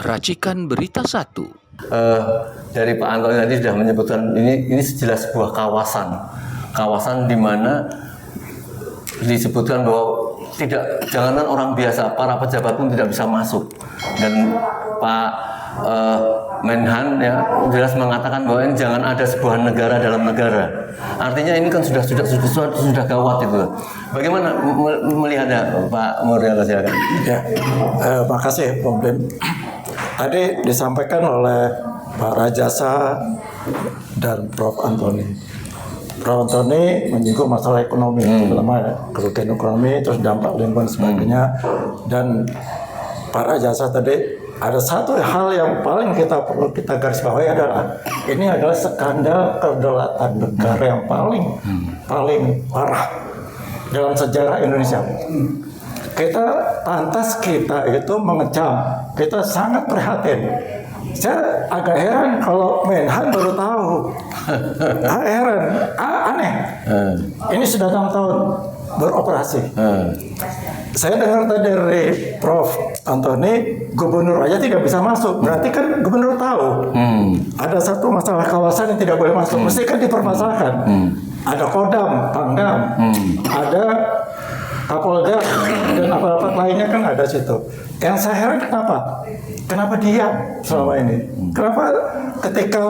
Racikan Berita 1. Dari Pak Antoni tadi sudah menyebutkan ini jelas sebuah kawasan di mana disebutkan bahwa jangankan orang biasa, para pejabat pun tidak bisa masuk. Dan Pak Menhan ya jelas mengatakan bahwa ini jangan ada sebuah negara dalam negara. Artinya ini kan sudah gawat itu. Bagaimana melihatnya Pak Murianto, silakan. Ya, makasih Bung Bim. Tadi disampaikan oleh Pak Rajasa dan Prof. Antoni. Prof. Antoni menyinggung masalah ekonomi, terutama kerugian ekonomi, terus dampak lingkungan dan sebagainya. Dan Pak Rajasa tadi ada satu hal yang paling perlu kita garis bawahi adalah ini adalah skandal kedaulatan negara yang paling parah dalam sejarah Indonesia. Kita itu mengecam, kita sangat prihatin. Saya agak heran kalau Menhan baru tahu. Aneh. Ini sudah 6 tahun beroperasi. Saya dengar tadi dari Prof. Antoni, gubernur aja tidak bisa masuk. Berarti kan gubernur tahu ada satu masalah kawasan yang tidak boleh masuk. Mesti kan dipermasalahkan. Ada Kodam, Pangdam, ada Kapolda dan apa-apa lainnya kan ada situ. Yang saya heran kenapa diam selama ini? Kenapa ketika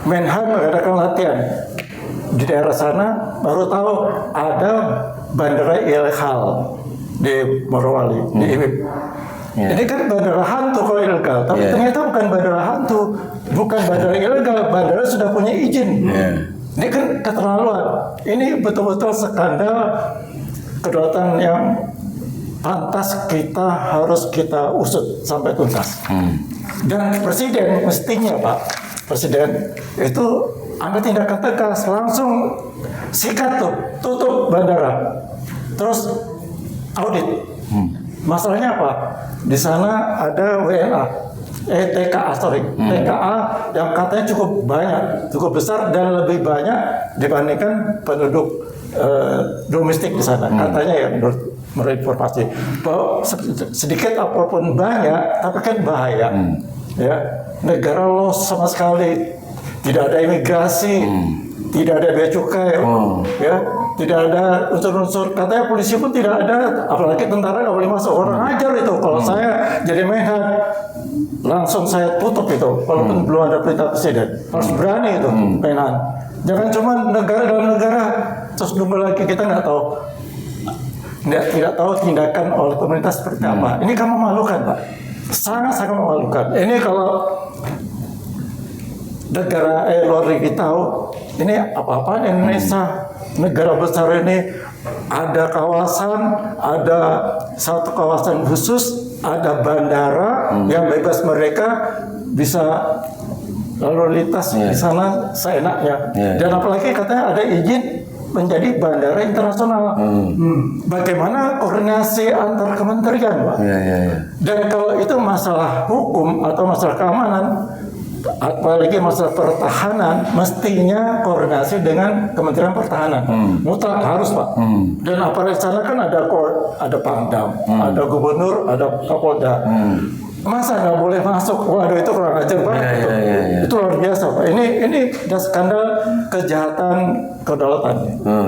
Menhan mengadakan latihan di daerah sana baru tahu ada bandara ilegal di Morowali, di IMIP. Ini kan bandara hantu kalau ilegal, tapi ternyata bukan bandara hantu, bukan bandara ilegal, bandara sudah punya izin. Ini kan keterlaluan. Ini betul-betul skandal kedaulatan yang pantas harus kita usut sampai tuntas. Dan Presiden mestinya Presiden itu ambil tindakan tegas, langsung sikat tutup bandara, terus audit. Masalahnya apa? Di sana ada TKA yang katanya cukup besar dan lebih banyak dibandingkan penduduk domestik di sana. Katanya ya menurut informasi bahwa sedikit apapun banyak, tapi kan bahaya. Ya, negara los sama sekali, tidak ada imigrasi, tidak ada bea cukai, ya, tidak ada unsur-unsur. Katanya polisi pun tidak ada, apalagi tentara nggak boleh masuk. Orang ajar itu. Kalau saya jadi Menhan, langsung saya tutup itu, walaupun belum ada perintah presiden. Harus berani itu, Menhan. Jangan cuma negara dalam negara, terus nunggu lagi, kita nggak tahu. Tidak tahu tindakan oleh pemerintah seperti apa. Ini kan memalukan, Pak. Sangat-sangat memalukan. Ini kalau negara luar negeri tahu, ini apa-apaan Indonesia, negara besar ini ada kawasan, ada satu kawasan khusus, ada bandara yang bebas, mereka bisa lalu lintas di sana seenaknya. Dan apalagi katanya ada izin menjadi bandara internasional. Bagaimana koordinasi antar kementerian, Pak? Dan kalau itu masalah hukum atau masalah keamanan, apalagi masalah pertahanan, mestinya koordinasi dengan Kementerian Pertahanan. Mutlak harus, Pak. Dan apalagi sana kan ada Pangdam, ada Gubernur, ada Kapolda. Masa nggak boleh masuk? Waduh, itu kurang ajar banget. Itu luar biasa, Pak. Ini udah skandal kejahatan kedaulatan.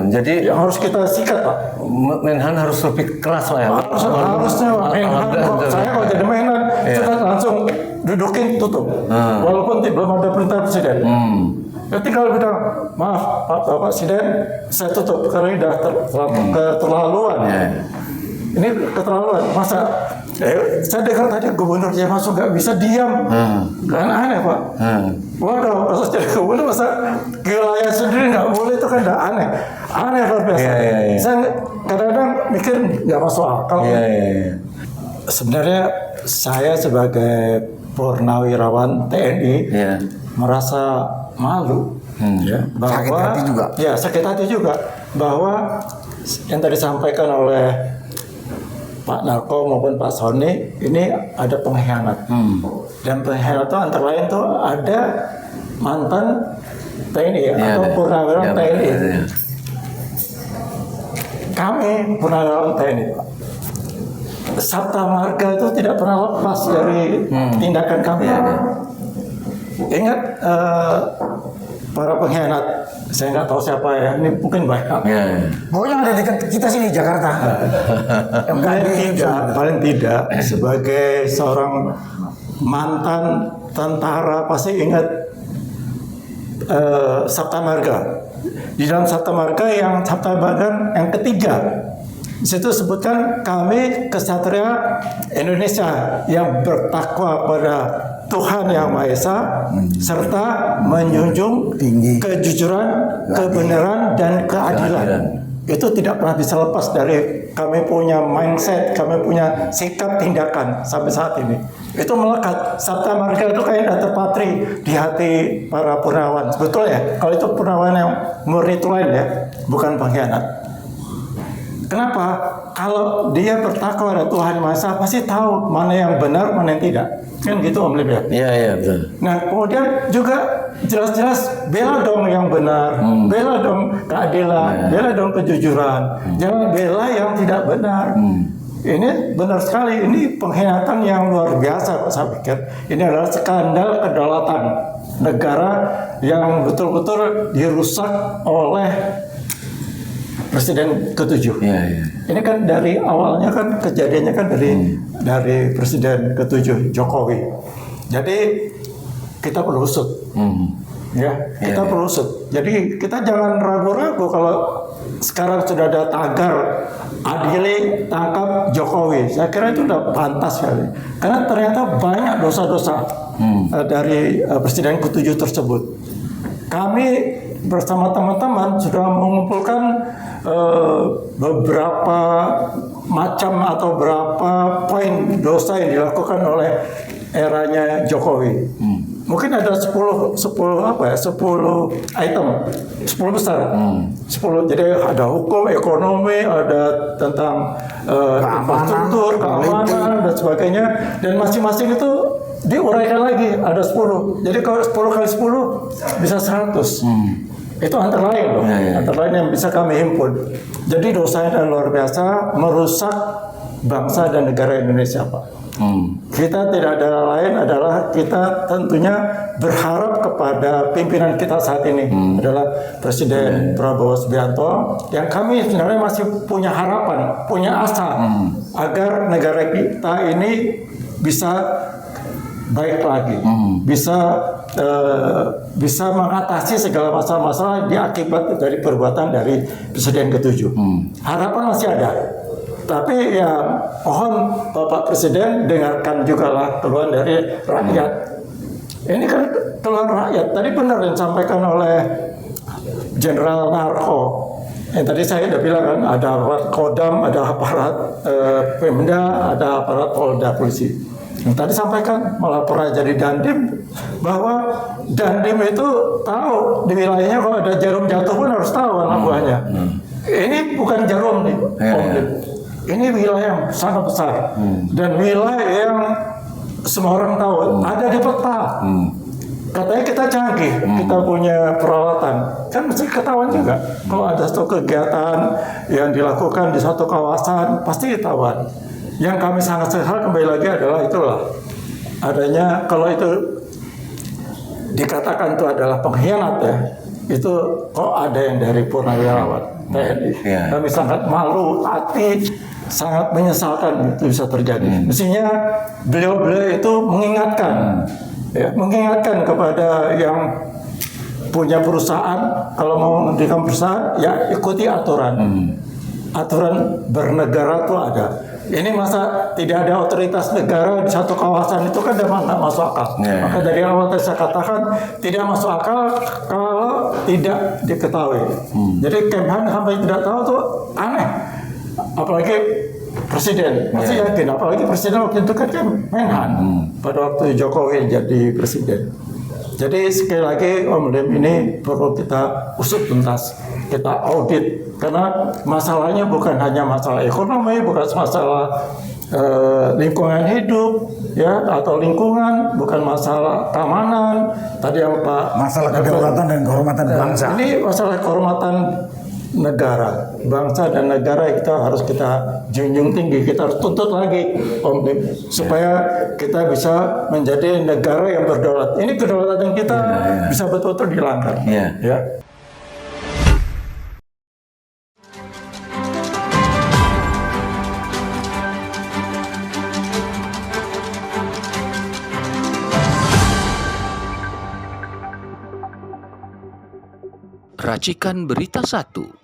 Jadi yang harus kita sikat, Pak. Menhan harus lebih keras, Pak ya. Harusnya, Pak. Saya kalau jadi Menhan, sudah langsung dudukin, tutup. Walaupun belum ada perintah presiden. Ya tinggal bilang, maaf Pak Presiden, saya tutup karena ini udah keterlaluan. Ini keterlaluan. Masa saya dengar tadi gubernur yang masuk nggak bisa diam, kan aneh, Pak. Waduh, kalau jadi gubernur masa wilayah sendiri nggak boleh, itu kan udah aneh luar biasa. Saya kadang-kadang mikir nggak masuk akal. Sebenarnya saya sebagai purnawirawan TNI merasa malu, bahwa sakit hati juga bahwa yang tadi disampaikan oleh Pak Narko maupun Pak Sony ini ada pengkhianat. Dan pengkhianat itu antara lain tuh ada mantan TNI atau purnawirawan TNI. Kami purnawirawan TNI, Pak. Sabta Marga itu tidak pernah lepas dari tindakan kami. Ingat para pengkhianat, saya nggak tahu siapa ya, ini mungkin banyak. Pokoknya ada di kita sini Jakarta. Paling tidak sebagai seorang mantan tentara pasti ingat Sabta Marga. Di dalam Sabta Marga yang ketiga, di situ sebutkan kami kesatria Indonesia yang bertakwa pada Tuhan Yang Maha Esa serta menjunjung tinggi kejujuran, kebenaran dan keadilan. Itu tidak pernah bisa lepas dari kami punya mindset, kami punya sikap tindakan sampai saat ini. Itu melekat. Sabta Marga itu kayak terpatri di hati para purnawan. Betul ya? Kalau itu purnawan yang murni Tulen ya, bukan pengkhianat. Kenapa? Kalau dia bertakwa pada Tuhan Maha Esa, pasti tahu mana yang benar, mana yang tidak. Kan gitu Om Lim ya? Iya, betul. Nah, kemudian juga jelas-jelas bela dong yang benar, bela dong keadilan, bela dong kejujuran. Jangan bela yang tidak benar. Ini benar sekali, ini pengkhianatan yang luar biasa saya pikir. Ini adalah skandal kedaulatan negara yang betul-betul dirusak oleh Presiden ke-7. Ini kan dari awalnya kan kejadiannya kan dari Presiden ke-7 Jokowi. Jadi kita perlu usut. Kita perlu usut. Jadi kita jangan ragu-ragu kalau sekarang sudah ada tagar adili tangkap Jokowi. Saya kira itu sudah pantas sekali. Karena ternyata banyak dosa-dosa dari Presiden ke-7 tersebut. Kami bersama teman-teman sudah mengumpulkan beberapa macam atau beberapa poin dosa yang dilakukan oleh eranya Jokowi. Mungkin ada 10 item, 10 besar. 10. Jadi ada hukum, ekonomi, ada tentang infrastruktur, keamanan dan sebagainya, dan masing-masing itu diuraikan lagi ada 10. Jadi kalau 10 kali 10 bisa 100. Itu antara lain loh, antara lain yang bisa kami himpun. Jadi dosanya luar biasa, merusak bangsa dan negara Indonesia, Pak. Kita tidak ada lain adalah kita tentunya berharap kepada pimpinan kita saat ini adalah Presiden Prabowo Subianto, yang kami sebenarnya masih punya harapan, punya asa agar negara kita ini bisa baik lagi, bisa mengatasi segala masalah-masalah akibat dari perbuatan dari Presiden ke-7. Harapan masih ada. Tapi ya mohon Bapak Presiden dengarkan juga lah keluhan dari rakyat. Ini kan keluhan rakyat. Tadi benar yang disampaikan oleh Jenderal Narko. Yang tadi saya sudah bilang kan ada aparat Kodam, ada aparat Pemda, ada aparat Polda Polisi. Yang tadi sampaikan malah pernah jadi Dandim, bahwa Dandim itu tahu di wilayahnya kalau ada jarum jatuh pun harus tahu anak buahnya. Ini bukan jarum nih, ini wilayah yang sangat besar dan wilayah yang semua orang tahu, ada di peta. Katanya kita canggih, kita punya peralatan, kan mesti ketahuan juga. Kalau ada satu kegiatan yang dilakukan di satu kawasan, pasti ketahuan. Yang kami sangat sesal kembali lagi adalah itulah adanya, kalau itu dikatakan itu adalah pengkhianat ya, itu kok ada yang dari Purnawirawan TNI. Kami sangat malu hati, sangat menyesalkan itu bisa terjadi. Mestinya beliau-beliau itu mengingatkan, mengingatkan kepada yang punya perusahaan, kalau mau mendirikan perusahaan ya ikuti aturan. Aturan bernegara itu ada. Ini masa tidak ada otoritas negara di satu kawasan, itu kan memang nggak masuk akal. Maka dari awal saya katakan tidak masuk akal kalau tidak diketahui. Jadi Kemhan sampai tidak tahu tuh aneh. Apalagi Presiden, masih yakin. Apalagi Presiden waktu itu kan Menhan pada waktu Jokowi jadi Presiden. Jadi sekali lagi Om Lim, ini perlu kita usut tuntas, kita audit, karena masalahnya bukan hanya masalah ekonomi, bukan masalah lingkungan hidup, ya, atau lingkungan, bukan masalah keamanan. Tadi yang Pak masalah kedaulatan dan kehormatan bangsa. Ini masalah kehormatan negara, bangsa dan negara kita harus kita junjung tinggi, kita harus tuntut lagi Om Lim, supaya kita bisa menjadi negara yang berdaulat. Ini kedaulatan kita bisa betul-betul dilanggar. Iya. Ya. Racikan Berita 1.